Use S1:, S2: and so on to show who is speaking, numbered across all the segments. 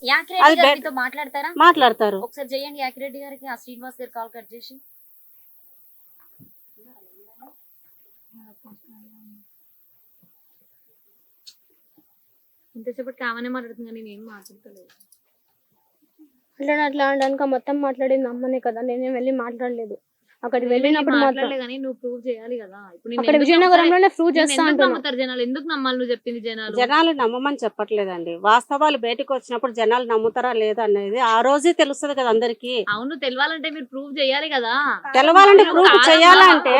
S1: యాకిరెడ్డి గారితో మాట్లాడతారా?
S2: మాట్లాడతారు.
S1: ఒకసారి చేయండి యాకిరెడ్డి గారికి, ఆ శ్రీనివాస్ గారి కాల్ కట్ చేసి. ఇంతసేపటి కామనే మాట్లాడుతుంది కానీ నేను ఏం మాట్లాడతలేదు.
S3: అట్లా అనడానికి మొత్తం మాట్లాడింది అమ్మనే కదా, నేనేం వెళ్ళి మాట్లాడలేదు. అక్కడికి వెళ్ళినప్పుడు
S1: మాట్లాడలే, నువ్వు ప్రూవ్ చేయాలి కదా. ఇప్పుడు
S3: అక్కడ విజయనగరంలోనే ప్రూవ్ చేస్తా
S1: నమ్ముతారు జనాలు? ఎందుకు నమ్మాలి నువ్వు చెప్పింది?
S2: జనాలు నమ్మమని చెప్పట్లేదండి, వాస్తవాలు బయటకు వచ్చినప్పుడు జనాలు నమ్ముతారా లేదా అనేది ఆ రోజే తెలుస్తుంది కదా అందరికి.
S1: అవును, తెలవాలంటే మీరు ప్రూవ్ చేయాలి కదా.
S2: తెలవాలంటే ప్రూవ్ చేయాలంటే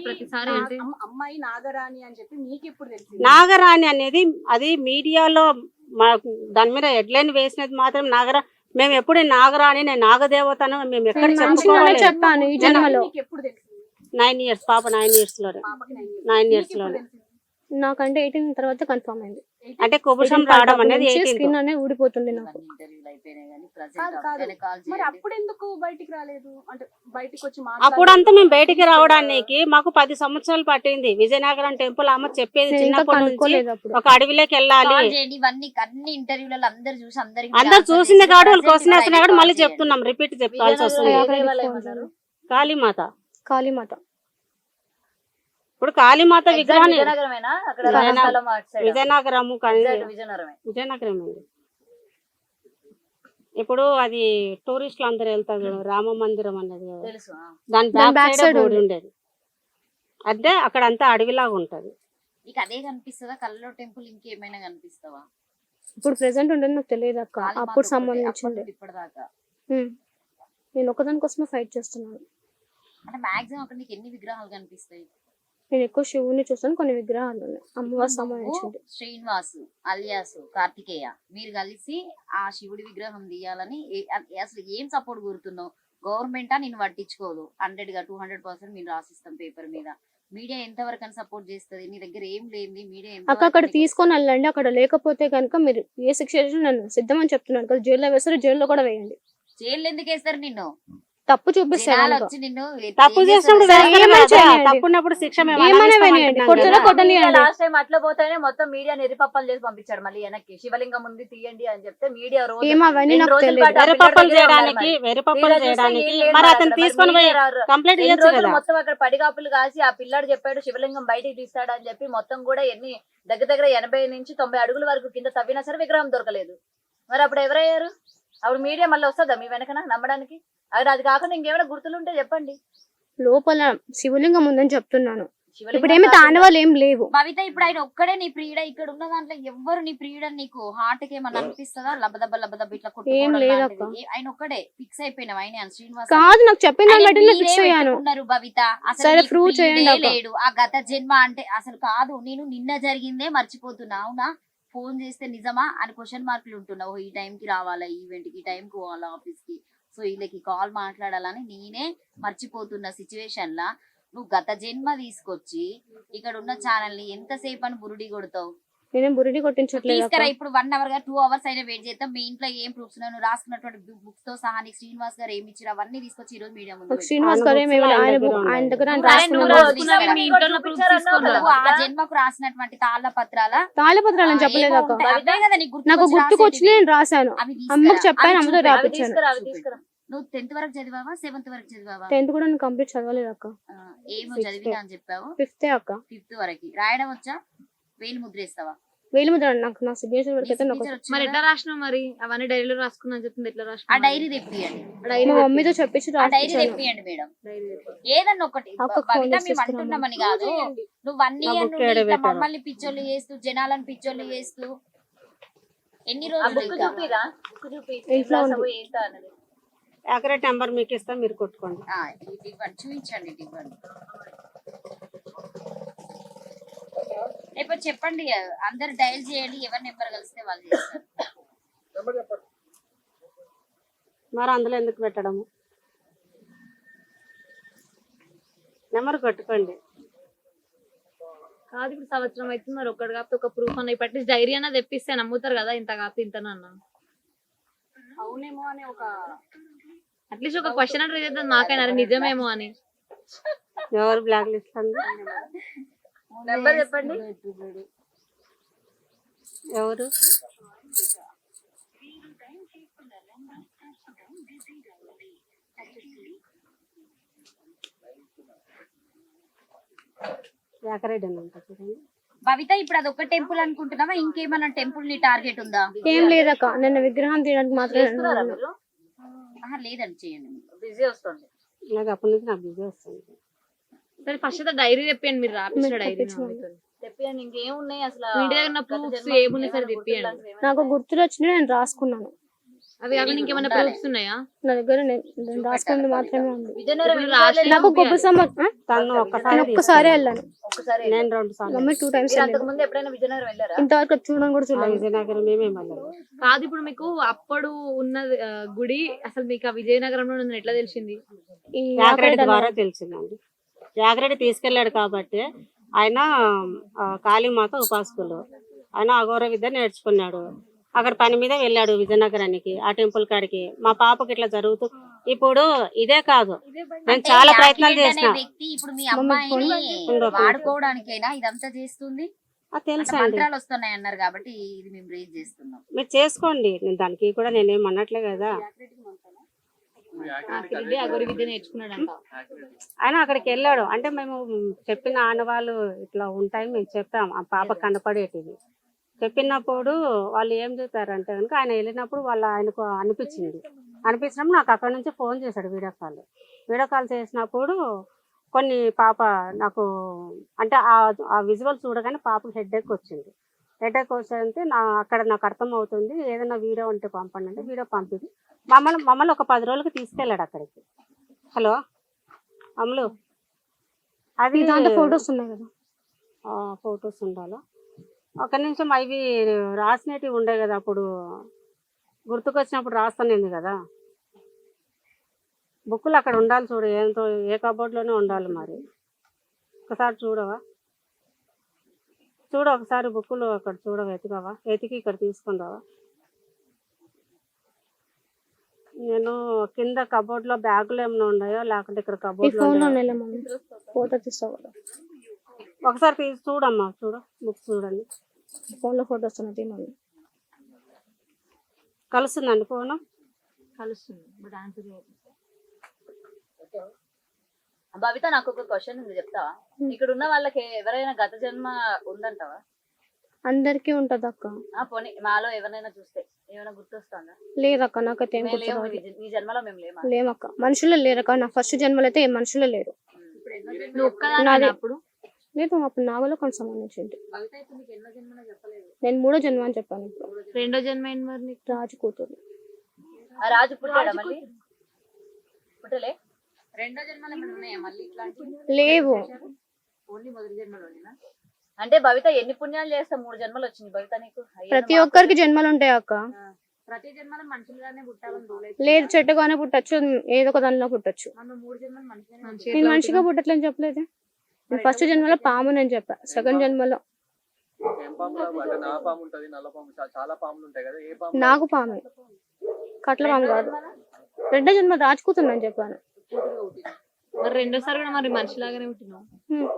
S1: ప్రతిసారి అంటే
S4: అమ్మాయి నాగరాణి అని చెప్పి మీకు ఎప్పుడు తెలుసు?
S2: నాగరాణి అనేది అది మీడియాలో దాని మీద హెడ్లైన్ వేసినది మాత్రం మేము ఎప్పుడు నాగరాణి, నేను నాగదేవతను మేము ఎక్కడ
S3: చెప్పాను ఈ జన్మలో.
S2: 9 years పాప, 9 years లోనే, 9 years లోనే.
S3: నాకంటే 18 తర్వాత కన్ఫర్మ్ అయింది.
S2: అంటే కుబుషం రావడం అనేది
S3: స్కిన్ అనేది ఊడిపోతుంది నాకు.
S4: మరి అప్పుడు ఎందుకు బయటికి రాలేదు? అంటే బయటికి వచ్చి
S2: అప్పుడంతా మేము బయటికి రావడానికి మాకు 10 సంవత్సరాలు పట్టింది. విజయనగరం టెంపుల్ అమ్మ చెప్పేది చిన్నప్పటి నుంచి ఒక అడవిలోకి వెళ్ళాలి. అందరు చూసింది కాదు, వాళ్ళు క్వశ్చన్ వేస్తున్నా కూడా మళ్ళీ చెప్తున్నాం, రిపీట్ చెప్పాల్సి వస్తుంది. కాళీమాత.
S3: కాళీమాత
S2: ఇప్పుడు కాళీమాత విగ్రహాన్ని విజయనగరము, విజయనగరం అండి. ఇప్పుడు అది టూరిస్టులు అందరు వెళ్తారు, రామ మందిరం అనేది దాని బ్యాక్ సైడ్ గుడి ఉండేది. అదే అక్కడ అంతా అడవిలాగా ఉంటది.
S1: అదే కనిపిస్తుందా కల్లో టెంపుల్? ఇంకేమైనా కనిపిస్తావా?
S3: ఇప్పుడు ప్రెసెంట్ ఉండేది నాకు తెలియదు అక్క, అప్పుడు సంబంధించింది.
S1: ఇప్పటిదాకా
S3: నేను ఒకదాని కోసమే ఫైట్ చేస్తున్నాను.
S1: అంటే మాక్సిమం అక్కడ నీకు ఎన్ని విగ్రహాలు కనిపిస్తాయి?
S3: నేను ఎక్కువ శివుని చూస్తాను, కొన్ని విగ్రహాలు ఉన్నాయి అమ్మవారి సంబంధించింది.
S1: శ్రీనివాసు అలియాసు కార్తికేయ మీరు కలిసి ఆ శివుడి విగ్రహం తీయాలని అసలు ఏం సపోర్ట్ కోరుతున్నావు? గవర్నమెంటా నిన్ను పట్టించుకోదు, 100% మీరు రాసిస్తాం పేపర్ మీద. మీడియా ఎంత వరకు అని సపోర్ట్ చేస్తుంది? నీ దగ్గర ఏం లేని మీడియా
S3: అక్కడ తీసుకొని వెళ్ళండి. అక్కడ లేకపోతే కనుక మీరు ఏ శిక్ష నన్ను సిద్ధమని చెప్తున్నాను కదా, జైల్లో వేస్తారు, జైల్లో కూడా వేయండి.
S1: జైలు ఎందుకు వేస్తారు నిన్ను?
S3: తప్పు చూపిస్తారు,
S2: తప్పు చేసినప్పుడు తప్పున్నప్పుడు శిక్ష
S4: లాస్ట్ టైం అట్లా పోతేనే మొత్తం మీడియా నిరిపప్పలు చేసి పంపించాడు మళ్ళీ వెనక్కి. శివలింగం ఉంది తీయండి అని చెప్తే మీడియా మొత్తం అక్కడ పడిగాపులు కాసి ఆ పిల్లాడు చెప్పాడు శివలింగం బయటికి తీస్తాడు అని చెప్పి మొత్తం కూడా ఎన్ని దగ్గర 80 నుంచి 90 అడుగుల వరకు కింద తవ్వినా సరే విగ్రహం దొరకలేదు. మరి అప్పుడు ఎవరయ్యారు? అప్పుడు మీడియా మళ్ళీ వస్తుందా మీ వెనకన నమ్మడానికి? అది కాకుండా ఇంకేమైనా గుర్తులు ఉంటే చెప్పండి.
S3: లోపల శివలింగం ఉందని చెప్తున్నాను. ఇప్పుడు ఏమి తాండవాలు ఏం లేవు.
S1: భవిత ఇప్పుడు ఆయన ఒక్కడే నీ ప్రియుడ, ఇక్కడ ఉన్న దాంట్లో ఎవ్వరు నీ ప్రియుడ? నీకు హార్ట్ కి ఏమన్నా అనిపిస్తుందా? లబదబ్బ ఇట్లా కొట్టుకోవడం? ఆయన ఒక్కడే ఫిక్స్ అయిపోయినావు ఆయన శ్రీనివాస్
S3: కాదు, నాకు చెప్పిన
S1: భవిత అసలు లేడు. ఆ గత జన్మ అంటే అసలు కాదు, నేను నిన్న జరిగిందే మర్చిపోతున్నా. అవునా? ఫోన్ చేస్తే నిజమా అని క్వశ్చన్ మార్కులు ఉంటున్నావు. ఈ టైంకి రావాలా ఈవెంట్ కి, ఈ టైంకి పోవాలా ఆఫీస్ కి, సో వీళ్ళకి కాల్ మాట్లాడాలని నేనే మర్చిపోతున్న సిచ్యువేషన్ లా నువ్వు గత జన్మ తీసుకొచ్చి ఇక్కడ ఉన్న ఛానల్ ని ఎంతసేపు అని బురుడి కొడతావు?
S3: నేనేం బురుడి కొట్టించట్లేదు.
S1: తీసుకురా ఇప్పుడు 1 hour 2 hours అయినా వెయిట్ చేద్దాం. మీ ఇంట్లో ఏం ప్రూఫ్స్ నువ్వు రాసుకున్నటువంటి బుక్స్ తో సహా నీకు శ్రీనివాస్ గారు ఏమి ఇచ్చారు అవన్నీ తీసుకొచ్చి ఈ రోజు మీడియా ముందు
S3: శ్రీనివాస్ గారు ఆయన దగ్గర
S1: ఆ జన్మకు రాసినటువంటి
S3: తాళపత్రాలని చెప్పలేదు అక్క. నాకు గుర్తుకొచ్చి నేను రాశాను, అమ్మకు చెప్పాను, అమ్మతో రాపించాను.
S1: నువ్వు 10th వరకు చదివావా 7th వరకు చదివావా?
S3: 10th కూడా నేను కంప్లీట్ చదవలేదు అక్క.
S1: ఏమో చదివినా అని చెప్పావు.
S3: 5th అక్క.
S1: 5th వరకు రాయడం వచ్చా? వేలు ముద్ర వేస్తావా?
S3: వేలు ముద్ర నాకు నా సిగ్నేచర్ వరకు అయితే
S1: మరి ఎట్లా రాసినావు? మరి అవన్నీ డైరీలో రాసుకున్నా చెప్పింది ఎట్లా రాసిన? ఆ డైరీ తెప్పియండి,
S3: మా మమ్మీతో చెప్పించి
S1: డైరీ తెప్పియండి మేడం. ఏదన్నా ఒకటి మేము అంటున్నామని కాదు, నువ్వు 1 year మమ్మల్ని పిచ్చోళ్ళు చేస్తూ జనాలను పిచ్చోళ్ళు చేస్తూ ఎన్ని రోజులు
S2: యాక్యురేట్ నెంబర్ మీకు ఇస్తాం, మీరు కొట్టుకోండి.
S1: చూపించండి ఇవ్వండి. ఇప్పుడు చెప్పండి, అందరు డయల్ చేయండి, ఎవరి నెంబర్ కలిస్తే వాళ్ళు చేస్తారు.
S2: మరి అందులో ఎందుకు పెట్టడము? నెంబర్ కొట్టుకోండి.
S1: కాదు ఇప్పుడు సంవత్సరం అవుతుంది, మరి ఒక్కటి కాకపోతే ఒక ప్రూఫ్ అన్న ఇప్పటి డైరీ అన్న తెప్పిస్తే నమ్ముతారు కదా, ఇంత కాకపోతే ఇంతనన్నా
S4: అవునేమో అని ఒక
S1: అట్లీస్ట్ ఒక క్వశ్చన్ అంటే చేద్దాం నాకైనా నిజమేమో అని.
S2: ఎవరు బ్లాక్ లిస్ట్
S4: నెంబర్ చెప్పండి.
S2: ఎవరు యాకరెడ్డి అని ఉంటుంది చూడండి.
S1: భవిత ఇప్పుడు అది ఒక టెంపుల్ అనుకుంటున్నావా, ఇంకేమైనా టెంపుల్ ని టార్గెట్ ఉందా?
S3: ఏం లేదక్క, నిన్న విగ్రహం తీయడానికి మాత్రమే
S4: చేస్తున్నారా మీరు?
S1: ఆహా, లేదండి, చేయండి.
S4: బిజీ వస్తుంది.
S2: నాకు అప్పటి నుంచి నాకు బిజీ వస్తుంది.
S5: సరే ఫస్ట్ డైరీ తెప్పియండి, మీరు రాపించిన డైరీ
S3: తెప్పించమను.
S4: తెప్పియండి. ఇంకేమున్నాయి అసలు?
S5: మీ ఇంటి దగ్గర ఉన్న proofs ఏమున్నాయి సరే తెప్పియండి.
S3: నాకు గుర్తులు వచ్చినాయి, నేను రాసుకున్నాను.
S5: అవి కాకుండా ఇంకేమైనా
S1: ఉండాలి.
S5: ప్రూఫ్స్ ఉన్నాయా?
S3: నా దగ్గర నేను రాసుకున్నది మాత్రమే ఉంది.
S4: విజయనగరం
S5: ఇప్పుడు
S4: ఎన్ని సార్లు
S5: రాష్ట్రం-
S3: నాకు
S4: వెళ్ళారు?
S3: గొప్ప సంబంధం
S2: తను ఒక్కసారి
S3: నేను ఒక్కసారి వెళ్ళాను,
S4: ఒక్కసారి
S2: నేను 2 సార్లు
S3: మమ్మీ 2 times
S4: మీరు
S3: వెళ్ళాను.
S4: అంతకు ముందు ఎప్పుడైనా విజయనగరం వెళ్ళారా?
S3: ఇంతవరకు చూడడం కూడా చూడలేదు.
S2: విజయనగరం మేము వెళ్ళాము.
S5: కాదు, ఇప్పుడు మీకు అప్పుడు ఉన్న గుడి అసలు మీకు ఆ విజయనగరంలో ఉందని ఎట్లా తెలిసింది?
S3: ఈ
S2: యాకరెడ్డి ద్వారా తెలిసిందండి. యాకరెడ్డి తీసుకెళ్ళాడు కాబట్టి ఆయన కాళీమాత ఉపాసకులు, ఆయన అఘోర విద్య నేర్చుకున్నాడు. అక్కడ పని మీద వెళ్ళాడు విజయనగరానికి, ఆ టెంపుల్ కాడికి. మా పాపకి ఇట్లా జరుగుతూ ఇప్పుడు ఇదే కాదు, నేను
S1: అంటే
S2: చాలా ప్రయత్నాలు
S1: యాక్సిడెంట్
S2: చేసిన.
S1: అనే వ్యక్తి ఇప్పుడు మీ అమ్మాయిని వాడుకోవడానికైనా ఇదంతా చేస్తుంది.
S2: అది తెలుసా
S1: అంటే
S2: అండి,
S1: మంత్రాలు వస్తున్నాయి అన్నారు కాబట్టి ఇది మేము రేజ్ చేస్తున్నాం.
S2: మీరు చేసుకోండి, నేను దానికి కూడా నేనేం అనట్లే కదా.
S5: యాకిరెడ్డి అగోరి విద్య నేర్చుకున్నాడంట.
S2: ఆయన అక్కడికి వెళ్ళాడు అంటే మేము చెప్పిన ఆనవాళ్ళు ఇట్లా ఉంటాయి మేము చెప్పాం, ఆ పాప కనపడేటివి చెప్పినప్పుడు వాళ్ళు ఏం చెప్పారంటే కనుక ఆయన వెళ్ళినప్పుడు ఆయనకు అనిపించినప్పుడు నాకు అక్కడ నుంచి ఫోన్ చేశాడు. వీడియో కాల్ చేసినప్పుడు కొన్ని పాప నాకు అంటే ఆ విజువల్ చూడగానే పాపకు హెడేక్ వచ్చింది. హెడేక్ వస్తే అక్కడ నాకు అర్థం అవుతుంది, ఏదైనా వీడియో ఉంటే పంపండి అంటే వీడియో పంపింది. మమ్మల్ని ఒక 10 రోజులకి తీసుకెళ్ళాడు అక్కడికి. హలో అమ్ములు, అది
S3: దాంట్లో ఫొటోస్ ఉన్నాయి కదా,
S2: ఫొటోస్ ఉండాలా? ఒక నిమిషం, అవి రాసినవి ఉండే కదా అప్పుడు గుర్తుకొచ్చినప్పుడు రాస్తానేది కదా, బుక్కులు అక్కడ ఉండాలి చూడు, ఏంతో ఏ కబోర్డ్లోనే ఉండాలి. మరి ఒకసారి చూడవా? ఒకసారి బుక్కులు అక్కడ చూడవా, వెతికి ఇక్కడ తీసుకుందావా? నేను కింద కబోర్డ్ లో బ్యాగులు ఏమైనా ఉన్నాయో లేకుంటే ఇక్కడ
S3: ఈ
S2: కబోర్డ్
S3: ఫోన్ లో ఉన్నాయి మమ్మీ, ఫోటో తీస్తావు కదా,
S2: ఒకసారి తీసి చూడమ్మా, బుక్స్ చూడండి.
S3: ఫోన్ లో ఫోటోస్ ఉన్నాయి మమ్మీ.
S2: కలుస్తుందండి ఫోను?
S5: కలుస్తుంది బట్ ఆన్సర్
S4: భవిత, నాకు ఒక క్వశ్చన్ ఉంది, చెప్తావా? ఇక్కడ ఉన్న వాళ్ళకి ఎవరైనా గత జన్మ ఉందంటావా?
S3: అందరికీ ఉంటది అక్క.
S4: పోనీ మాలో ఎవరైనా చూస్తే ఏమైనా గుర్తొస్తుందా?
S3: లేదక్క, నాకైతే ఏం
S4: మేము లేము,
S3: గుర్తురాదు.
S4: నీ జన్మలో మేము లేమా?
S3: లేమక్క, మనుషులు లేరక్క. నా ఫస్ట్ జన్మలో అయితే ఏ మనుషులు లేరు.
S5: నువ్వు ఒక్కదానివేనా అప్పుడు?
S3: లేదు, అప్పుడు నాగలో కొంచెం సంబంధించింది. నేను 3వ జన్మ అని చెప్పాను. ఇప్పుడు
S5: రెండో జన్మ ఏంటి మరి నీకు?
S3: రాజు కూతురు.
S4: ఆ రాజు పుట్టాడా మళ్ళీ? పుట్టలే?
S1: రెండో జన్మలు ఏమైనా ఉన్నాయా మళ్ళీ ఇట్లాంటివి?
S3: లేవు.
S1: ఓన్లీ మొదటి జన్మలోనేనా?
S4: అంటే భవిత ఎన్ని పుణ్యాలు చేస్తా 3 జన్మలు వచ్చింది భవిత నీకు?
S3: ప్రతి ఒక్కరికి జన్మలు ఉంటాయి అక్క.
S1: ప్రతి జన్మలో మనుషులుగానే పుట్టాలని రూల్
S3: లేదు, చెట్టుగానే పుట్టచ్చు, ఏదో ఒక దానిలో పుట్టచ్చు.
S1: మనం 3 జన్మలు మనుషులనే
S5: మంచిగా
S3: నేను మనిషిగా పుట్టట్లని చెప్పలేదు. నేను ఫస్ట్ జన్మలో పాము అని చెప్పా, సెకండ్ జన్మలో నాకు పామే, కట్ల పాము కాదు. రెండో జన్మ రాజుకూతురు అని చెప్పాను.
S5: మరి రెండోసారి కూడా మరి మనిషిలాగానే పుట్టినావు.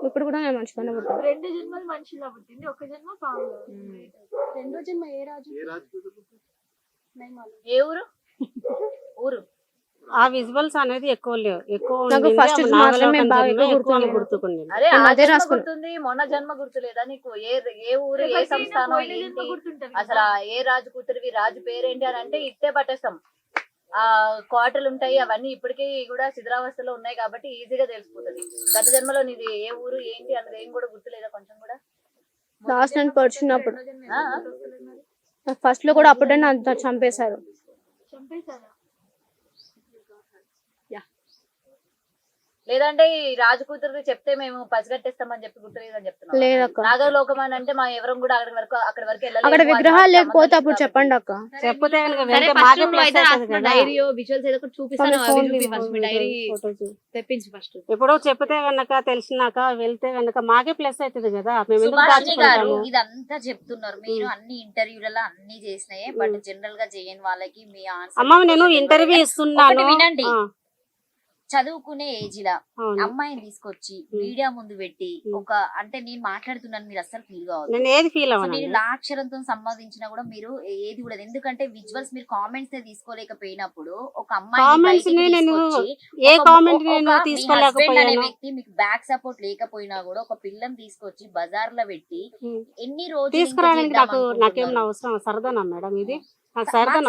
S3: ఇప్పుడు కూడా నేను మంచిగానే పుట్టాను.
S5: 2 జన్మలు మనిషిలా పుట్టింది, 1 జన్మ పాము.
S3: రెండో జన్మ ఏ రాజు?
S4: ఏ ఊరు? ఊరు
S2: ఆ విజువల్స్ అనేది ఎక్కువ లేవు, ఎక్కువ
S3: నాకు
S2: ఉండింది.
S3: first
S2: ఆ
S3: మాత్రమే
S2: నాగలోకం
S3: బాగా
S2: జన్మే
S3: ఎక్కువ
S2: ఎక్కువ
S3: గుర్తుంది.
S2: గుర్తుకుంది.
S4: అరే
S3: నేను
S4: ఆ
S3: అదే
S4: జన్మ
S3: రాసుకున్నా.
S4: గుర్తుంది, మొన్న జన్మ గుర్తులేదా నీకు? ఏ ఊరు, ఏ సంస్థానం, ఏంటి అసలు? ఏ రాజు కూతురివి, రాజు పేరేంటి అని అంటే ఇట్టే పట్టేస్తాం. ఆ కోటలు ఉంటాయి, అవన్నీ ఇప్పటికీ కూడా శిథిలావస్థలో ఉన్నాయి కాబట్టి ఈజీగా తెలిసిపోతుంది. గత జన్మలో నీది ఏ ఊరు ఏంటి అన్నది ఏం కూడా గుర్తులేదా కొంచెం కూడా?
S3: లాస్ట్ నేను పడిచినప్పుడు
S4: ఆ?
S3: ఫస్ట్ లో కూడా అప్పుడే నన్ను చంపేశారు.
S4: లేదంటే ఈ రాజు కూతురు చెప్తే మేము పసిగట్టేస్తామని చెప్పి గుర్తులేదని చెప్తున్నాం.
S3: లేదక్క,
S4: నాగలోకం అని అంటే మా ఎవరం కూడా అక్కడి వరకు వెళ్ళలేము.
S3: అక్కడ విగ్రహాలు
S4: అది
S3: లేకపోతే
S4: సంబంధం
S3: అప్పుడు
S4: లేదు
S3: చెప్పండి అక్క.
S2: చెప్తే కనుక
S5: సరే
S2: వెళ్తే
S5: ఫస్ట్
S2: మాకే
S5: నువ్వు
S2: ప్లస్
S5: అయితే
S2: అవుతుంది
S5: రాసిన
S2: కదా.
S5: డైరీయో విజువల్స్ ఏదో ఒకటి చూపిస్తాను, అవి
S3: ఫోన్
S5: చూపి ఫస్ట్ మీ డైరీ
S2: ఫోటోస్
S5: తెప్పించి ఫస్ట్.
S2: ఇప్పుడు చెప్తే కనుక తెలిసినాక వెళ్తే కనుక మాకే ప్లస్ అవుతుంది కదా. మేము ఎందుకు
S1: సుభాషిణి గారు
S2: దాచుకుంటాము?
S1: ఇదంతా చెప్తున్నారు మీరు, అన్ని ఇంటర్వ్యూలలో అన్ని చేసినాయి, బట్ జనరల్ గా చేయని వాళ్ళకి మీ ఆన్సర్.
S2: అమ్మ నేను ఇంటర్వ్యూ ఇస్తున్నాను.
S1: ఒకటి వినండి. చదువుకునే ఏజ్ లా
S2: అవును.
S1: అమ్మాయిని తీసుకొచ్చి మీడియా ముందు పెట్టి ఒక అంటే నేను మాట్లాడుతున్నాను మీరు అస్సలు ఫీల్ కావద్దు.
S2: నేను ఏది ఫీల్
S1: సో
S2: అవ్వను.
S1: నేను లాక్షరంతో సంపాదించినా కూడా మీరు ఏది కూడా ఎందుకంటే విజువల్స్ మీరు కామెంట్స్ తీసుకోలేకపోయినప్పుడు ఒక అమ్మాయి
S2: కామెంట్స్ నేను ఏ కామెంట్ నేను తీసుకోలేకపోయాను.
S1: వ్యక్తి మీకు బ్యాక్ సపోర్ట్ లేకపోయినా కూడా ఒక పిల్లని తీసుకొచ్చి బజార్ లో పెట్టి ఎన్ని రోజులు
S2: తీసుకురావడానికి నాకేమన్నా అవసరం సరదానా మేడం? ఇది నాకు సరదా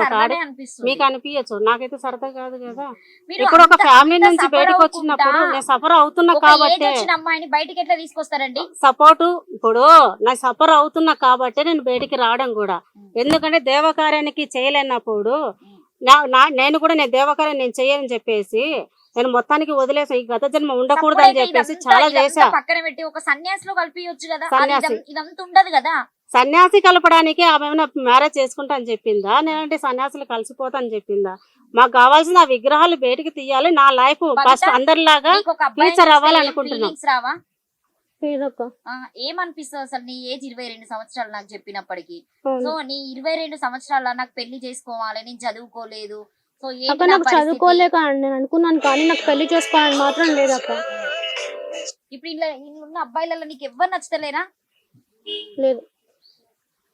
S1: అనిపిస్తుంది.
S2: మీకు అనిపించచ్చు, నాకైతే సరదా కాదు కదా. ఇప్పుడు ఒక ఫ్యామిలీ నుంచి బయటకు వచ్చినప్పుడు నేను సఫర్ అవుతున్నా కాబట్టి
S1: అమ్మాయిని బయటికి ఎట్లా తీసుకొస్తారండి?
S2: సపోర్ట్ ఇప్పుడు నా సఫర్ అవుతున్నా కాబట్టి నేను బయటికి రావడం కూడా. ఎందుకంటే దేవకార్యానికి చేయలేనప్పుడు నేను కూడా నేను దేవకార్యం నేను చేయని చెప్పేసి నేను మొత్తానికి వదిలేసా. ఈ గత జన్మ ఉండకూడదు అని చెప్పేసి చాలా చేశా.
S1: పక్కన పెట్టి ఒక సన్యాసిలో కలిపియొచ్చు కదా,
S2: సన్యాసి
S1: ఇదంతా ఉండదు కదా.
S2: సన్యాసి కలపడానికి ఆమె ఏమైనా మ్యారేజ్ చేసుకుంటా అని చెప్పిందా, నేనంటే సన్యాసులు కలిసిపోతా అని చెప్పిందా? మాకు కావాల్సిన ఆ విగ్రహాలు బయటికి తీయాలి. నా లైఫ్ ఫస్ట్ అందరిలాగా ఫ్యూచర్ అవ్వాలనుకుంటున్నాం.
S1: రావా?
S3: లేదక్క.
S1: ఏమనిపిస్తుంది అసలు నీ ఏజ్ 22 సంవత్సరాలు నాకు చెప్పినప్పటికీ? సో నీ 22 సంవత్సరాల నాకు పెళ్లి చేసుకోవాలి, నేను చదువుకోలేదు, సో
S3: అక్క నాకు చదువుకోలేక నేను అనుకున్నాను కానీ నాకు పెళ్లి చేసుకోవాలని మాత్రం లేదక్క.
S1: ఇప్పుడు ఇలా ఉన్న అబ్బాయిలలో నీకు ఎవరు నచ్చుతలేరా?
S3: లేదు.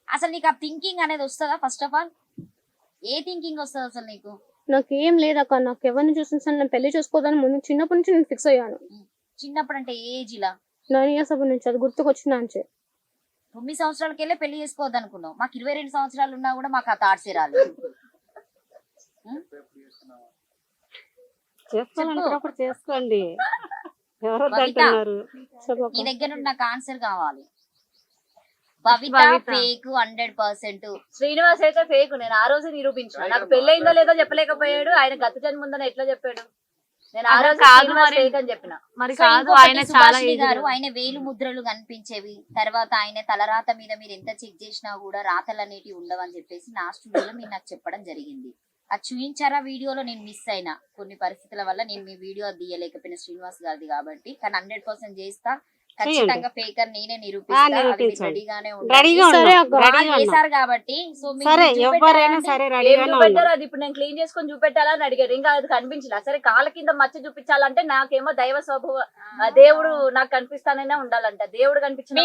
S1: అసలు నీకు ఆ థింకింగ్ అనేది వస్తుందా? First of all A thinking వస్తుంది అసలు నీకు?
S3: నాకు ఏం లేదక్క. నాకు ఎవరిని చూసిన నేను పెళ్లి చేసుకోదని ముందు చిన్నప్పటి నుంచి నేను ఫిక్స్ అయ్యాను.
S1: చిన్నప్పుడు అంటే ఏజ్ ఇలా
S3: 9 years అప్పుడు నుంచి అది గుర్తుకొచ్చిన అంచే
S1: 9 సంవత్సరాలకెళ్ళే పెళ్లి చేసుకోవద్దు అనుకున్నావు. మాకు 22 సంవత్సరాలు ఉన్నా కూడా మాకు ఆ థాట్సే రాలేదు.
S2: చేసుకోవాలనుకున్నప్పుడు చేసుకోండి. ఎవరు అంటున్నారు?
S1: నీ దగ్గర నుండి నాకు ఆన్సర్ కావాలి. భవిత ఫేక్ 100%.
S4: శ్రీనివాస్ అయితే ఫేక్. నేను ఆ రోజు నిరూపించిన. నాకు పెళ్ళయిందో లేదో చెప్పలేకపోయాడు. ఆయన గత జన్మ ఉందని ఎట్లా చెప్పాడు? నేను ఆ రోజు ఫేక్ అని చెప్పిన.
S5: మరి కాదు, ఆయన చాలా
S1: గారు ఆయన వేలు ముద్రలు కనిపించేవి. తర్వాత ఆయన తలరాత మీద మీరు ఎంత చెక్ చేసినా కూడా రాతలు అనేటివి ఉండవని చెప్పేసి నా స్టూడియోలో మీరు నాకు చెప్పడం జరిగింది. అది చూపించారా వీడియోలో? నేను మిస్ అయినా కొన్ని పరిస్థితుల వల్ల నేను మీ వీడియో తీయలేకపోయిన శ్రీనివాస్ గారిది కాబట్టి. కానీ 100% చేస్తా. ఖచ్చితంగా ఫేకర్ నేనే నిరూపిస్తాను కాబట్టి. సో
S4: అది ఇప్పుడు నేను క్లీన్ చేసుకొని చూపెట్టాలని అడిగాడు. ఇంకా అది కనిపించలే. సరే కాళ్ళ కింద మచ్చ చూపించాలంటే నాకేమో దైవ స్వభావ దేవుడు నాకు కనిపిస్తానైనా ఉండాలంట. దేవుడు కనిపించిన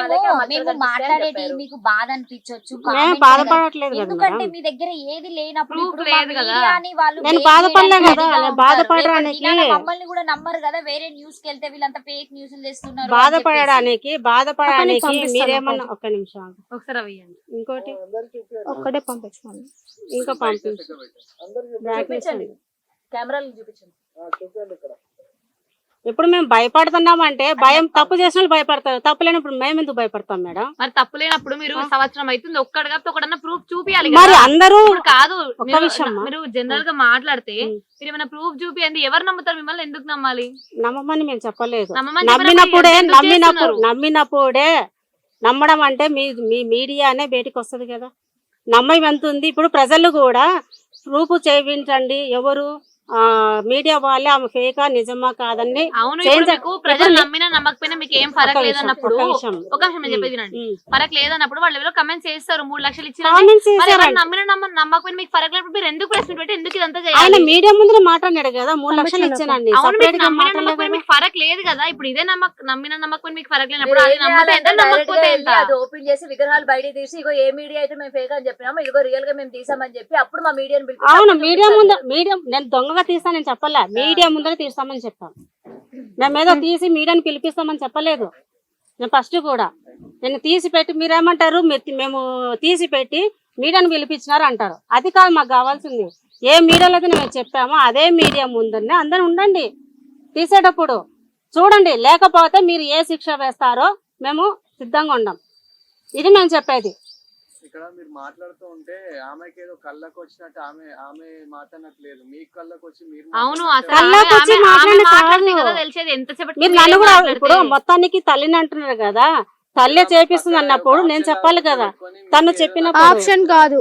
S1: మాట్లాడేది మీకు బాధ అనిపించవచ్చు, ఎందుకంటే మీ దగ్గర ఏది లేనప్పుడు మమ్మల్ని కూడా నమ్మరు కదా. వేరే న్యూస్ కి వెళ్తే వీళ్ళంతా ఫేక్ న్యూస్ తెస్తున్నారు.
S2: బాధపడడానికి మీరేమన్నా ఒక్క నిమిషం
S5: ఒకసారి అవ్వండి.
S2: ఇంకోటి
S3: ఒక్కటే పంపించుకోండి.
S2: ఇంకా పంపించండి.
S4: కెమెరాలు చూపించండి.
S2: ఇప్పుడు మేము భయపడుతున్నామంటే భయం తప్పు చేసిన వాళ్ళు భయపడతారు, తప్పు లేనప్పుడు మేము ఎందుకు భయపడతాం మేడం?
S5: మరి తప్పు లేనప్పుడు మీరు సంవత్సరం అవుతుంది ఒక్కడు కాబట్టి ఒకడన్నా ప్రూఫ్ చూపియాలి.
S2: మరి అందరూ
S5: కాదు,
S2: ఒక విషయం
S5: మీరు జనరల్ గా మాట్లాడితే మీరు ఏమైనా ప్రూఫ్ చూపియండి. ఎవరు నమ్ముతారు మిమ్మల్ని? ఎందుకు నమ్మాలి?
S2: నమ్మమని మేము చెప్పలేదు.
S5: నమ్మినప్పుడే
S2: నమ్మడం అంటే మీ మీడియానే బయటకు వస్తుంది కదా. నమ్మం ఎంత ఉంది. ఇప్పుడు ప్రజలు కూడా ప్రూఫ్ చేయించండి, ఎవరు మీడియా వాళ్ళే ఆమె ఫేకా నిజమా కాదని.
S5: అవును, ప్రజలు నమ్మినా నమ్మకపోయినా మీకు ఏం ఫరక్ లేదన్నప్పుడు ఒక నిమిషం నేను చెప్పేది వినండి. ఫరక్ లేదన్నప్పుడు వాళ్ళు ఎవరో కమెంట్స్ చేస్తారు 3 లక్షలు ఇచ్చిన నమ్మినా నమ్మకపోయినా మీకు ఫరక్ లేనప్పుడు మీరు ఎందుకు ప్రెస్ మీట్ పెట్టి ఎందుకు ఇదంతా చేయాలి?
S2: మీడియా ముందు మాట్లాడాడు కదా 3 లక్షలు ఇచ్చానండి.
S5: మీకు ఫరక్ లేదు కదా. ఇప్పుడు ఇదే నమ్మినా నమ్మకపోయినా మీకు ఫరక్ లేనప్పుడు అది నమ్మితే ఎంత నమ్మకపోతే ఎంత?
S4: అది ఓపెన్ చేసి విగ్రహాలు బయట తీసి ఇగో ఏ మీడియా అయితే మేము ఫేక్ అని చెప్పినామో ఇదిగో రియల్ గా మేము తీసామని చెప్పి అప్పుడు మా మీడియాని పిలిచి.
S2: అవును, మీడియా ముందు నేను దొంగ తీస్తా నేను చెప్పలే, మీడియా ముందర తీస్తామని చెప్పాను. మేము ఏదో తీసి మీడియాని పిలిపిస్తామని చెప్పలేదు. నేను ఫస్ట్ కూడా నేను తీసి పెట్టి మీరేమంటారు మేము తీసి పెట్టి మీడియాని పిలిపించినారు అంటారు. అది కాదు మాకు కావాల్సింది. ఏ మీడియాలో అయితే మేము చెప్పామో అదే మీడియా ముందరనే అందరూ ఉండండి. తీసేటప్పుడు చూడండి, లేకపోతే మీరు ఏ శిక్ష వేస్తారో మేము సిద్ధంగా ఉన్నాం. ఇది మేము చెప్పేది.
S6: ఇక్కడ మీరు మాట్లాడుతూ ఉంటే ఆమెకి ఏదో కళ్ళకు వచ్చినట్టు ఆమె మాట్లాడట్లేదు, మీకు కళ్ళకు వచ్చి మీరు.
S5: అవును,
S2: మీరు నన్ను కూడా ఇప్పుడు మొత్తానికి తల్లిని అంటున్నారు కదా, తల్లి చేపిస్తుంది అన్నప్పుడు నేను చెప్పాలి కదా. తను చెప్పిన
S3: ఆప్షన్ కాదు.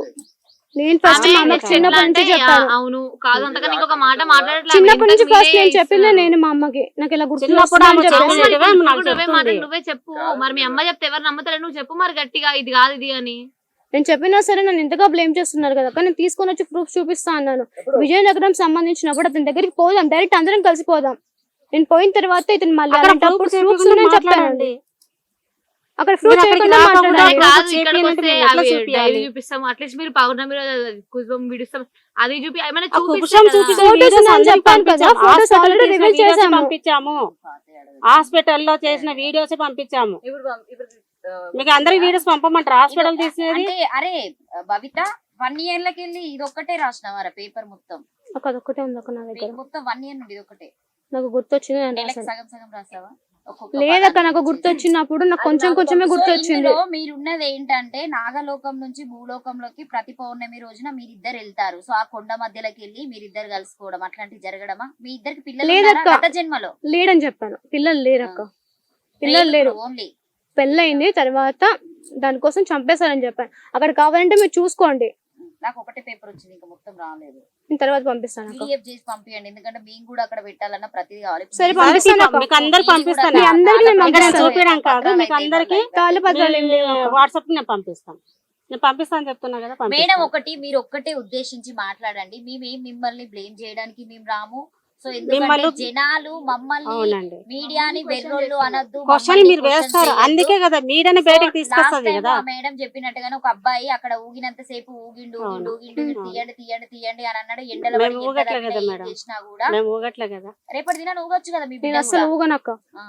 S3: నేను ఫస్ట్ మా అమ్మకి చిన్నప్పటి నుంచి చెప్పాను.
S5: అవును కాదు, అంతగా నీకు ఒక మాట మాట్లాడట్లేదు.
S3: చిన్నప్పటి నుంచి ఫస్ట్ నేను చెప్పింది నేను మా అమ్మకి నాకు ఇలా గుర్తు
S5: నువ్వే చెప్పు. మరి మీ అమ్మ చెప్తే ఎవరు నమ్ముతారు? నువ్వు చెప్పు మరి గట్టిగా ఇది కాదు ఇది అని.
S3: నేను చెప్పినా సరే నన్ను ఇంతగా బ్లేమ్ చేస్తున్నారు కదా అక్క. నేను తీసుకొని వచ్చి ప్రూఫ్ చూపిస్తా అన్నాను. విజయనగరం సంబంధించినప్పుడు అతని దగ్గరికి పోదాం, డైరెక్ట్ అందరం కలిసిపోదాం. నేను పోయిన తర్వాత ఇతను మళ్ళీ
S2: అక్కడ
S3: అలాంటప్పుడు
S2: proof
S3: proofs
S2: చేయకుండా
S3: ఉన్నాయని చెప్పానండి.
S2: మాట్లాడండి.
S3: అక్కడ ప్రూఫ్
S2: మీరు అక్కడికి
S3: చేయకుండా
S2: రాకుండా
S3: మాట్లాడాలి.
S2: ఉండాలి.
S5: కాదు,
S2: చేపి
S5: ఇక్కడికి
S2: అంటే
S5: వస్తే
S2: మేము ఎట్లా
S5: అవి
S2: చూపియాలి?
S5: డైరీ చూపిస్తాం, అట్లీస్ట్ మీరు పౌర్ణమి కుజం విడుస్తాం, అది చూపి ఏమైనా
S2: ఆ కుబుషం
S5: చూపిస్తాం
S2: చూపిస్తే
S3: Photos
S2: videos
S3: ఉన్నాయని
S2: అందరికి
S3: చెప్పాను కదా,
S2: పంపించాము.
S3: photos
S2: హాస్పిటల్
S3: already
S2: తీసిన
S3: reveal
S2: videos
S3: చేశాము.
S2: పంపించాము, హాస్పిటల్లో చేసిన వీడియోస్ పంపించాము.
S4: ఇప్పుడు
S2: మీకు అందరికి వీడియోస్ పంపమంటారు హాస్పిటల్ తీసినది?
S1: అంటే అరే భవిత 1 year లకి వెళ్ళి ఇది ఒక్కటే రాసినవారా పేపర్ మొత్తం?
S3: అక్క అదొక్కటే ఉంది అక్క నా దగ్గర.
S1: మొత్తం 1 year నుండి ఇది ఒకటే.
S3: నాకు గుర్తొచ్చింది నేను
S1: నెలకు
S3: రాశాను.
S1: సగం సగం రాసావా?
S3: లేదక్క నాకు గుర్తొచ్చినప్పుడు నాకు కొంచెం కొంచెమే గుర్తొచ్చింది.
S1: మీరున్నది ఏంటంటే నాగలోకం నుంచి భూలోకంలోకి ప్రతి పౌర్ణమి రోజున మీరిద్దరు వెళ్తారు. సో ఆ కొండ మధ్యలోకి వెళ్ళి మీరిద్దరు కలుసుకోవడం అట్లాంటివి జరగడమా? మీ ఇద్దరికి పిల్లలు
S3: లేదక్క.
S1: ఉన్నారా గత జన్మలో?
S3: లేడని చెప్పాను. పిల్లలు లేరక్క, పిల్లలు లేరు.
S1: ఓన్లీ
S3: పెళ్ళయింది తర్వాత దానికోసం చంపేశారని చెప్పాను. అక్కడ కావాలంటే మీరు చూసుకోండి,
S1: నాకు ఒకటే పేపర్ వచ్చింది, ఇంకా మొత్తం రాలేదు.
S3: నేను తర్వాత పంపిస్తాను అక్క.
S1: PDF చేసి పంపించండి, ఎందుకంటే మేము కూడా అక్కడ పెట్టాలన్న ప్రతిదీ కావాలి.
S3: సరే పంపిస్తాను అక్క.
S2: మీకు అందరికి పంపిస్తాను.
S3: మీ అందరికీ నేను
S2: ఇక్కడ
S3: పంపిస్తాను.
S2: చూపించడం కాదు, మీకు అందరికి
S3: తాళపత్రాలు ఏం లేవు అక్క.
S2: వాట్సాప్ నేను పంపిస్తాను. నేను పంపిస్తాను చెప్తున్నా కదా,
S1: మేడం
S2: పంపిస్తాను.
S1: ఒకటి మీరు ఒక్కటే ఉద్దేశించి మాట్లాడండి. మేమేం మిమ్మల్ని బ్లేమ్ చేయడానికి మేము రాము. సో ఎందుకంటే
S2: మిమ్మల్ని-
S1: జనాలు మమ్మల్ని
S2: అవునండి,
S1: మీడియాని వెర్రోళ్ళు అనొద్దు.
S2: క్వశ్చన్ మీరు వేస్తారు, అందుకే కదా మీడియాని బయటకు తీసుకొస్తుంది కదా.
S1: మేడం చెప్పినట్టుగానే ఒక అబ్బాయి అక్కడ ఊగినంత సేపు ఊగిండు
S2: అవును.
S1: తీయండి తీయండి తీయండి అని అన్నాడు. ఎండలో
S2: మేము
S1: పడి
S2: ఊగట్లే
S1: ఎంత
S2: కదా
S1: ఏం
S2: మేడం.
S1: చేసినా కూడా
S2: మేము ఊగట్లే కదా.
S1: రేపటి దినాన్ని ఊగొచ్చు కదా మీ
S3: నేను
S1: బిడ్డ
S3: అసలు
S1: కూడా.
S3: ఊగనక్క,
S1: ఆ.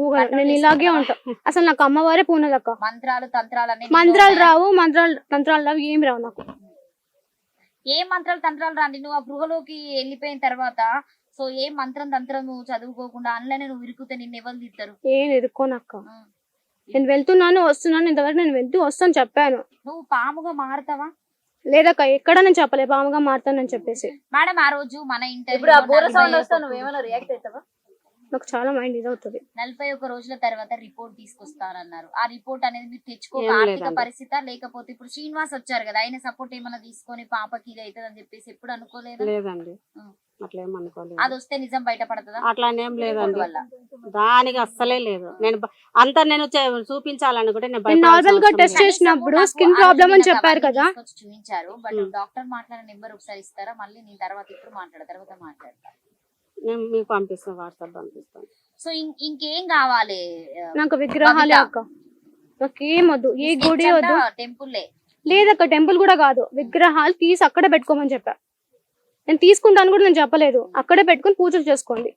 S3: ఊగను. నేను ఇలాగే ఉంటా. అసలు నాకు అమ్మవారే పూనదక్క.
S1: మంత్రాలు తంత్రాలు అన్ని
S3: మంత్రాలు రావు, తంత్రాలు రావు, ఏమి రావు నాకు.
S1: ఏం మంత్రాలు తంత్రాలు రాండి. నువ్వు ఆ గృహలోకి వెళ్ళిపోయిన తర్వాత సో ఏ మంత్రం తంత్రం నువ్వు చదువుకోకుండా అందులోనే నువ్వు ఇరుకుతే నిన్ను ఎవరు తీస్తారు?
S3: ఏం ఎదుర్కోనక్క. నేను వెళ్తున్నాను వస్తున్నాను, ఇంతవరకు నేను వెళ్తూ వస్తాను చెప్పాను.
S1: నువ్వు పాముగా మారుతావా?
S3: లేదక్క, ఎక్కడ నేను చెప్పలే పాముగా మారుతానని చెప్పేసి.
S1: మేడం ఆ రోజు మన
S4: ఇప్పుడు ఆ బూర సౌండ్
S1: ఇంటర్వ్యూ
S4: వస్తా నువ్వేమైనా రియాక్ట్ అవుతావా?
S3: నాకు చాలా మైండ్ ఇదవుతుంది.
S1: 41 రోజుల తర్వాత రిపోర్ట్ తీసుకొస్తారన్నారు. ఆ రిపోర్ట్ అనేది మీరు తెచ్చుకోక
S2: ఏం
S1: ఆర్థిక
S2: లేదండి.
S1: పరిస్థితి లేకపోతే ఇప్పుడు శ్రీనివాస్ వచ్చారు కదా, ఆయన సపోర్ట్ ఏమైనా తీసుకొని పాపకి ఇది అవుతుంది అని చెప్పేసి ఎప్పుడు అనుకోలేదు?
S2: లేదండి,
S1: ఆ.
S2: అట్లేం అనుకోలేదు.
S1: అది వస్తే నిజం బయటపడుతుందా?
S2: అట్లానేం లేదండి,
S1: వల్ల
S2: దానికి అస్సలే లేదు. నేను అంతా నేను చూపించాలనుకుంటే నేను
S3: నేను నార్మల్ గా టెస్ట్
S2: భయపడాల్సిన
S3: చేసినప్పుడు
S1: నాకు
S3: స్కిన్
S1: ఆ రోజు
S3: ప్రాబ్లమ్ అని
S1: నాకు
S3: చెప్పారు
S1: అవన్నీ
S3: కదా.
S1: తీసుకొచ్చి చూపించారు. బట్ డాక్టర్ మాట్లాడిన నెంబర్ ఒకసారి ఇస్తారా? మళ్ళీ నేను తర్వాత ఇప్పుడు తర్వాత మాట్లాడతా.
S2: నేను మీకు పంపిస్తాను, వాట్సాప్ పంపిస్తాను.
S1: సో ఇంకేం కావాలి?
S3: నాకు విగ్రహాలే అక్క, నాకేం వద్దు, ఏ గుడి వద్దు.
S1: టెంపుల్
S3: లేదక్క, టెంపుల్ కూడా కాదు, విగ్రహాలు తీసి అక్కడే పెట్టుకోమని చెప్పా. నేను తీసుకుంటాను కూడా నేను చెప్పలేదు, అక్కడే పెట్టుకుని పూజలు చేసుకోండి.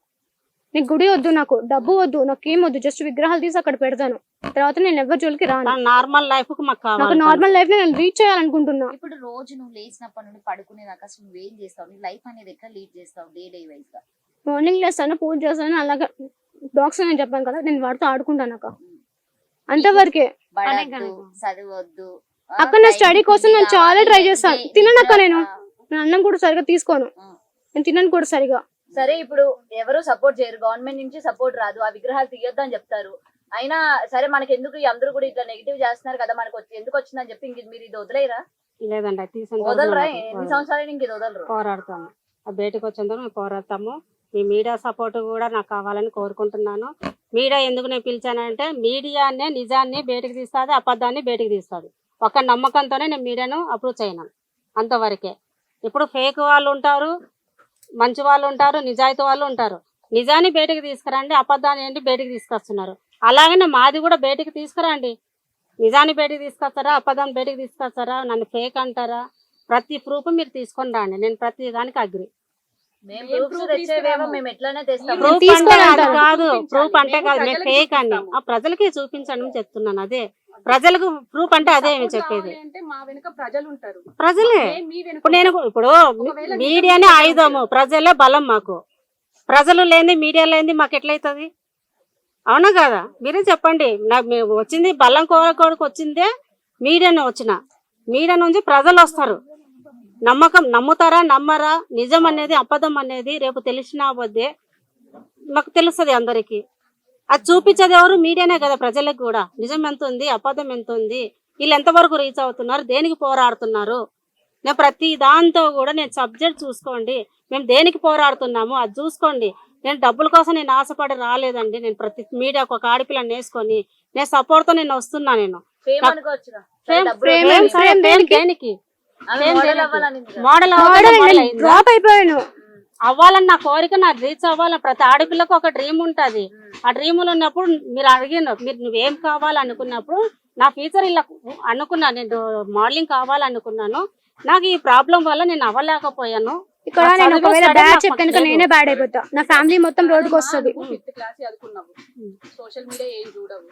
S3: నీకు గుడి వద్దు, నాకు డబ్బు వద్దు, నాకేం వద్దు, జస్ట్ విగ్రహాలు తీసి అక్కడ పెడతాను. తర్వాత నేను ఎవరి జోలికి రాను.
S2: నార్మల్ లైఫ్ కు మాకు
S3: నాకు
S2: కావాలి.
S3: నార్మల్ లైఫ్ నేను రీచ్ చేయాలనుకుంటున్నా.
S1: ఇప్పుడు రోజు నువ్వు లేచినప్పటి నుండి పడుకునేదాకా అసలు నువ్వేం చేస్తావు? నీ లైఫ్ అనేది ఎట్లా లీడ్ చేస్తావు డే వైజ్ గా?
S3: మార్నింగ్ లేస్తాను, పూజ చేస్తాను, అలాగే డాగ్స్ నేను చెప్పాను కదా, నేను వాడితో ఆడుకుంటాను అక్క, అంతవరకే.
S1: పడద్దు, చదవద్దు.
S3: అక్క నా స్టడీ కోసం నేను చాలా ట్రై చేస్తాను. తిననక్క, నేను అన్నం కూడా సరిగా తీసుకోను, నేను తినను కూడా సరిగా.
S4: సరే ఇప్పుడు ఎవరు సపోర్ట్ చేయరు, గవర్నమెంట్ నుంచి సపోర్ట్ రాదు, ఆ విగ్రహాలు తీయొద్దు అని చెప్తారు. అయినా సరే మనకి ఎందుకు అందరూ కూడా ఇట్లా నెగిటివ్ చేస్తున్నారు కదా, మనకు ఎందుకు వచ్చిందని చెప్పి ఇంక మీరు ఇది వదిలేరా?
S2: లేదండి, అది తీసిన
S4: వదలరా? ఎన్ని సంవత్సరాలు ఇంక ఇది వదలరు?
S2: పోరాడతాము, ఆ బయటకు వచ్చేందుకు మేము పోరాడతాము. మీ మీడియా సపోర్ట్ కూడా నాకు కావాలని కోరుకుంటున్నాను. మీడియా ఎందుకు నేను పిలిచానంటే మీడియానే నిజాన్ని బయటకు తీస్తుంది, అబద్ధాన్ని బయటకు తీస్తుంది. ఒక నమ్మకంతోనే నేను మీడియాను అప్రూవ్ చేయను, అంతవరకే. ఇప్పుడు ఫేక్ వాళ్ళు ఉంటారు, మంచి వాళ్ళు ఉంటారు, నిజాయితీ వాళ్ళు ఉంటారు. నిజాన్ని బయటకు తీసుకురండి, అబద్ధాన్ని ఏంటి బయటకు తీసుకొస్తున్నారు. అలాగనే మాది కూడా బయటకు తీసుకురండి. నిజాన్ని బయటకు తీసుకొస్తారా, అబద్ధాన్ని బయటకు తీసుకొస్తారా, నన్ను ఫేక్ అంటారా, ప్రతి ప్రూఫ్ మీరు తీసుకొని రండి, నేను ప్రతి దానికి అగ్రి.
S4: మేము ఎట్లానే తెస్తాం.
S2: ప్రూఫ్ అంటే అది కాదు, ప్రూఫ్ అంటే కాదు, మేము ఫేక్ అని ఆ ప్రజలకి చూపించండి అని చెప్తున్నాను. అదే ప్రజలకు ప్రూఫ్ అంటే అదే మేము చెప్పేది. ప్రజలే ఇప్పుడు నేను ఇప్పుడు మీడియానే ఆయుధము, ప్రజలే బలం. మాకు ప్రజలు లేని మీడియా లేని మాకు ఎట్లయితుంది? అవునా కదా? మీరే చెప్పండి. నాకు వచ్చింది బలం కోరకోడికి వచ్చిందే మీడియానే వచ్చిన. మీడియా నుంచి ప్రజలు వస్తారు. నమ్మకం నమ్ముతారా నమ్మరా, నిజం అనేది అబద్ధం అనేది రేపు తెలిసినా పోతే మాకు తెలుస్తుంది అందరికి. అది చూపించేది ఎవరు? మీడియానే కదా ప్రజలకు కూడా. నిజం ఎంత ఉంది, అబద్ధం ఎంత ఉంది, వీళ్ళు ఎంతవరకు రీచ్ అవుతున్నారు, దేనికి పోరాడుతున్నారు. నేను ప్రతి దాంతో కూడా నేను సబ్జెక్ట్ చూసుకోండి, మేము దేనికి పోరాడుతున్నాము అది చూసుకోండి. నేను డబ్బుల కోసం నేను ఆశపడి రాలేదండి. నేను ప్రతి మీడియాకు ఒక ఆడపిల్లని వేసుకొని నేను సపోర్ట్తో నేను వస్తున్నా. నేను దేనికి
S4: మోడల్ అవ్వాలనింది కదా.
S2: మోడల్
S3: డ్రాప్ అయిపోయాను.
S2: అవ్వాలని నా కోరిక, నా రీచ్ అవ్వాలని ప్రతి ఆడపిల్లకు ఒక డ్రీమ్ ఉంటది. ఆ డ్రీమ్ ఉన్నప్పుడు మీరు అడిగిన మీరు నువ్వేం కావాలనుకున్నప్పుడు నా ఫ్యూచర్ ఇలా అనుకున్నా, నేను మోడలింగ్ కావాలనుకున్నాను. నాకు ఈ ప్రాబ్లం వల్ల నేను అవ్వలేకపోయాను.
S3: ఇక్కడ నేను ఒకవేళ బ్యాడ్ చెప్తాను నేనే బ్యాడ్ అయిపోతా, నా ఫ్యామిలీ మొత్తం రోడ్డుకి వస్తుంది.
S7: 5th క్లాస్ చదువుకున్నావు, సోషల్ మీడియా ఏం చూడవు,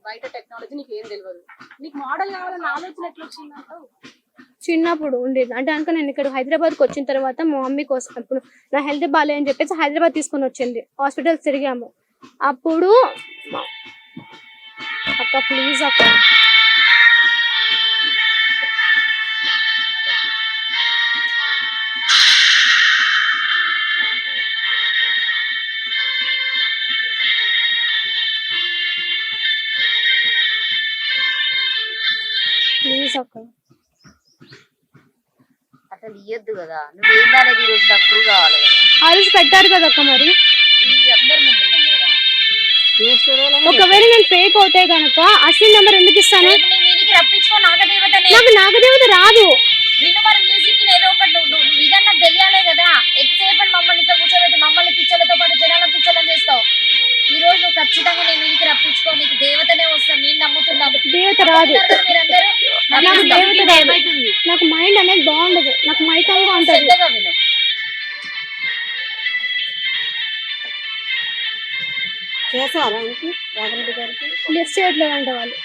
S7: బయట టెక్నాలజీ నీకు ఏం తెలియదు, నీకు మోడల్ కావాలని ఆలోచన ఎట్లా వచ్చిందంటావు?
S3: చిన్నప్పుడు ఉండేది అంటే కనుక నేను ఇక్కడ హైదరాబాద్కి వచ్చిన తర్వాత మా మమ్మీ కోసం అప్పుడు నా హెల్త్ బాగాలేదని చెప్పేసి హైదరాబాద్ తీసుకొని వచ్చింది. హాస్పిటల్స్ తిరిగాము. అప్పుడు అక్క ప్లీజ్ అక్క ప్లీజ్ అక్క.
S1: అసలు ఇయ్యొద్దు కదా, నువ్వేందనేది ఈ రోజు నాకు ప్రూవ్ కావాలి కదా.
S3: ఆ రోజు పెట్టారు కదా అక్క, మరి
S1: ఈ అందరి ముందు ఉన్నాం కదా.
S3: ఒకవేళ నేను ఫేక్ అవుతే గనక అసలు నెంబర్ ఎందుకు ఇస్తాను?
S1: రేపు నీ మీదికి రప్పించుకో నాగదేవతనే.
S3: నాకు నాగదేవత రాదు.
S1: నిన్ను మరి మ్యూజిక్ ఏదో ఒకటి నువ్వు ఇదని నాకు తెలియాలే కదా. ఎంతసేపు మమ్మల్ని ఇంత కూర్చోబెట్టి మమ్మల్ని పిచ్చలతో పాటు జనాలను పిచ్చలని చేస్తావు. ఈ రోజు నువ్వు ఖచ్చితంగా నీ మీదికి రప్పించుకో, నీకు దేవతనే వస్తాను, నేను నమ్ముతున్నాను.
S3: దేవత రాదు.
S1: మీరందరూ
S3: నాకు దేవత రాదు. నాకు మైండ్ అనేది బాగుండదు, నాకు మైకంగా ఉంటుంది.
S1: శ్రద్ధగా విను.
S2: చేసారా రాఘరెడ్డి గారికి?
S3: లిఫ్ట్ చేయట్లేదంట వాళ్ళు.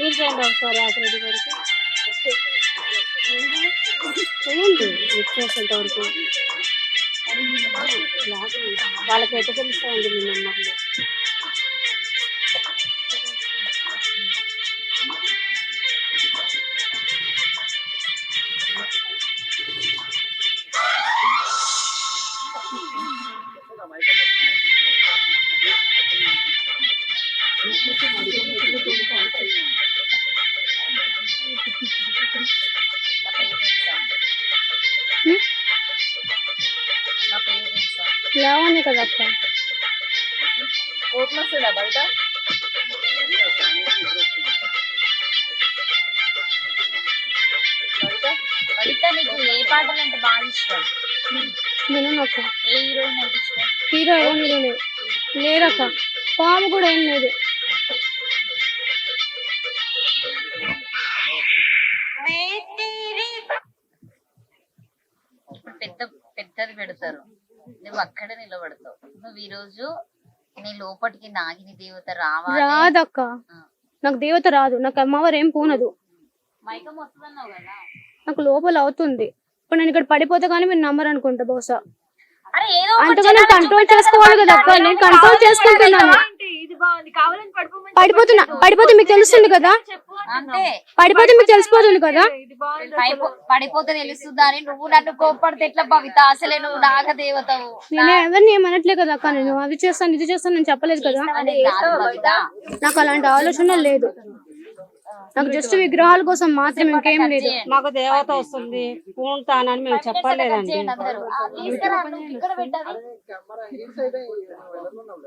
S2: మీరు చేయండి ఒకసారి రాఘరెడ్డి గారికి. చేయండి లిఫ్ట్ చేసేంత వరకు. వాళ్ళకి ఎట్లా తెలుస్తాయండి మీ నెంబర్లు?
S3: లావణ్య కదా అక్క.
S4: కోపం వస్తుందా బయట?
S1: కవిత నీకు ఏ పాటలు అంటే బాగా ఇష్టం?
S3: వినను అక్క.
S1: ఏ హీరోయిన్ అంటే ఇష్టం?
S3: హీరో ఎవరు లేదు, లేదక్క. పాము కూడా ఏం లేదు.
S1: పెద్ద పెద్దది పెడతారు, నువ్వు అక్కడ నిలబడతావు. నువ్వు ఈ రోజు నీ లోపటికి నాగిని దేవత రావాలి.
S3: రాదక్క, నాకు దేవత రాదు. నాకు అమ్మవారు ఏం పూనదు.
S1: మైకం వస్తుందన్నావు కదా.
S3: నాకు లోపల అవుతుంది. ఇప్పుడు నేను ఇక్కడ పడిపోతే కానీ మీరు నమ్మరు అనుకుంటా బహుశా.
S1: అరే ఏదో
S3: అంతగా కంట్రోల్ చేసుకోవాలి కదా అక్క. నేను కంట్రోల్ చేసుకుంటున్నాను. పడిపోతే మీకు తెలుస్తుంది కదా,
S1: అంతే.
S3: పడిపోతే మీకు తెలిసిపోతుంది కదా.
S1: పడిపోతే తెలుస్తుందా అని నువ్వు నన్ను కోప్పడితే ఎట్లా భవిత? అసలే నువ్వు నాగదేవతవు.
S3: నేను ఎవరిని ఏమనట్లే కదా అక్క. నేను అది చేస్తాను ఇది చేస్తాను నేను చెప్పలేదు కదా. నాకు అలాంటి ఆలోచన లేదు. నాకు జస్ట్ విగ్రహాల కోసం మాత్రం ఇంకేం లేదు.
S2: మాకు దేవత వస్తుంది పూంటానని మేము చెప్పలేదండి.
S1: అందరూ. తీసుకురా, నువ్వు ఇక్కడ పెట్టాలి.